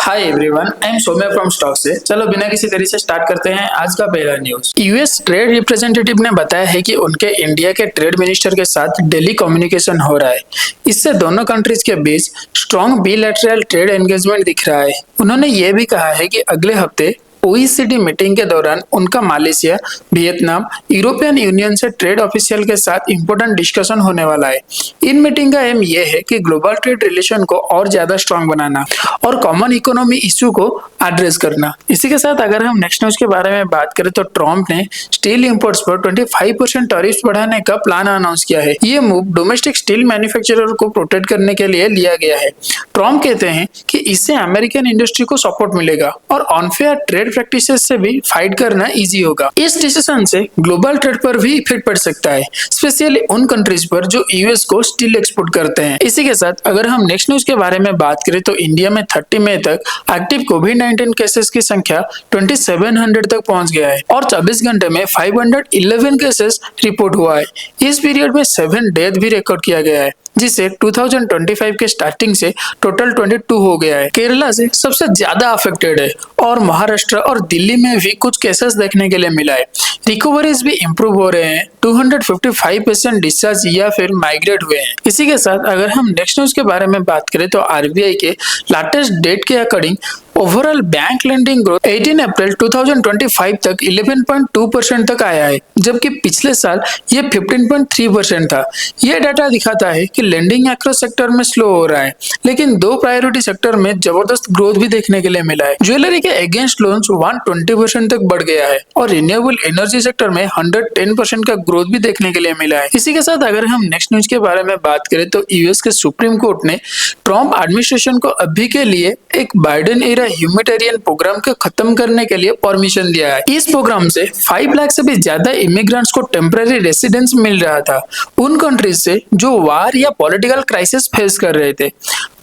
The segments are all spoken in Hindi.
Hi everyone, I am Saumya from stock से। चलो बिना किसी देरी से स्टार्ट करते हैं आज का पहला न्यूज। यूएस ट्रेड रिप्रेजेंटेटिव ने बताया है कि उनके इंडिया के ट्रेड मिनिस्टर के साथ डेली कम्युनिकेशन हो रहा है। इससे दोनों कंट्रीज के बीच स्ट्रॉन्ग बिलैटरल ट्रेड एंगेजमेंट दिख रहा है। उन्होंने ये भी कहा है कि अगले हफ्ते ओईसीडी मीटिंग के दौरान उनका मलेशिया, वियतनाम, यूरोपियन यूनियन से ट्रेड ऑफिशियल के साथ इंपॉर्टेंट डिस्कशन होने वाला है। इन मीटिंग का एम ये है कि ग्लोबल ट्रेड रिलेशन को और ज्यादा स्ट्रांग बनाना और कॉमन इकोनॉमी इश्यू को एड्रेस करना। इसी के साथ अगर हम नेक्स्ट न्यूज के बारे में बात करें तो ट्रम्प ने स्टील इंपोर्ट्स पर 25% टैरिफ बढ़ाने का प्लान अनाउंस किया है। ये मूव डोमेस्टिक स्टील मैन्युफैक्चरर को प्रोटेक्ट करने के लिए लिया गया है। ट्रम्प कहते हैं कि इससे अमेरिकन इंडस्ट्री को सपोर्ट मिलेगा और अनफेयर ट्रेड प्रैक्टिसेस से भी फाइट करना इजी होगा। इस डिसीजन से ग्लोबल ट्रेड पर भी इफेक्ट पड़ सकता है, स्पेशली उन कंट्रीज पर जो यूएस को स्टील एक्सपोर्ट करते हैं। इसी के साथ अगर हम नेक्स्ट न्यूज के बारे में बात करें तो इंडिया में 30 मई तक एक्टिव कोविड-19 केसेस की संख्या 2700 तक पहुंच गया है और 24 घंटे में 511 केसेस रिपोर्ट हुआ है। इस पीरियड में 7 डेथ भी रिकॉर्ड किया गया है, जिससे 2025 के स्टार्टिंग से टोटल 22 हो गया है। केरला से सबसे ज्यादा अफेक्टेड है और महाराष्ट्र और दिल्ली में भी कुछ केसेस देखने के लिए मिला है। रिकवरीज भी इंप्रूव हो रहे हैं। 255 पेशेंट डिस्चार्ज या फिर माइग्रेट हुए हैं। इसी के साथ अगर हम नेक्स्ट न्यूज के बारे में बात करें तो आरबीआई के लेटेस्ट डेट के according overall bank lending growth 18 अप्रैल 2025 तक 11.2% तक आया है, जबकि पिछले साल ये 15.3% था। यह डाटा दिखाता है कि लेंडिंग अक्रॉस सेक्टर में स्लो हो रहा है, लेकिन दो प्रायोरिटी सेक्टर में जबरदस्त ग्रोथ भी देखने के लिए मिला है। ज्वेलरी के अगेंस्ट लोन्स 120% तक बढ़ गया है और रिन्यूएबल एनर्जी सेक्टर में 110% का ग्रोथ भी देखने के लिए मिला है। इसी के साथ अगर हम नेक्स्ट न्यूज के बारे में बात करें तो यूएस के सुप्रीम कोर्ट ने ट्रम्प एडमिनिस्ट्रेशन को अभी के लिए एक बाइडेन एरा ह्यूमैनिटेरियन प्रोग्राम को खत्म करने के लिए परमिशन दिया है। इस प्रोग्राम से 5 लाख से भी ज्यादा इमिग्रेंट्स को टेम्पररी रेसिडेंस मिल रहा था उन कंट्रीज से जो वार या पॉलिटिकल क्राइसिस फेस कर रहे थे।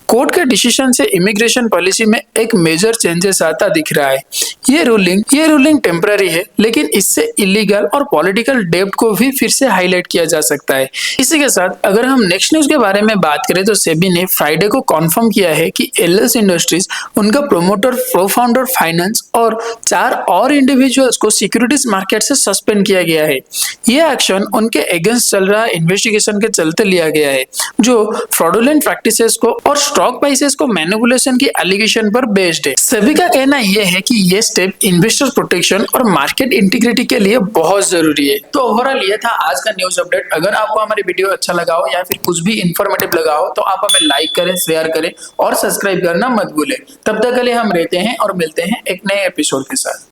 कोर्ट के डिसीजन से इमिग्रेशन पॉलिसी में एक मेजर चेंजेस आता दिख रहा है। ये रूलिंग टेम्पररी है, लेकिन इससे इलीगल और पॉलिटिकल डेब्ट को भी फिर से हाईलाइट किया जा सकता है। इसी के साथ अगर हम नेक्स्ट न्यूज के बारे में बात करें तो सेबी ने फ्राइडे को कॉन्फर्म किया है कि एलएस इंडस्ट्रीज, उनका प्रोमोटर, प्रोफाउंडर फाइनेंस और 4 और इंडिविजुअल्स को सिक्योरिटीज मार्केट से सस्पेंड किया गया है। यह एक्शन उनके अगेंस्ट चल रहा इन्वेस्टिगेशन के चलते लिया गया है, जो फ्रॉडुलेंट प्रैक्टिसेस को और स्टॉक प्राइसेस को मैनिपुलेशन की एलिगेशन पर बेस्ड है। सभी का कहना यह है कि यह स्टेप इन्वेस्टर प्रोटेक्शन और मार्केट इंटीग्रिटी के लिए बहुत जरूरी है। तो ओवरऑल ये था आज का न्यूज अपडेट। अगर आपको हमारी वीडियो अच्छा लगा हो या फिर कुछ भी इंफॉर्मेटिव लगा हो तो आप हमें लाइक करें, शेयर करें और सब्सक्राइब करना मत भूलें। तब तक के लिए हम रहते हैं और मिलते हैं एक नए एपिसोड के साथ।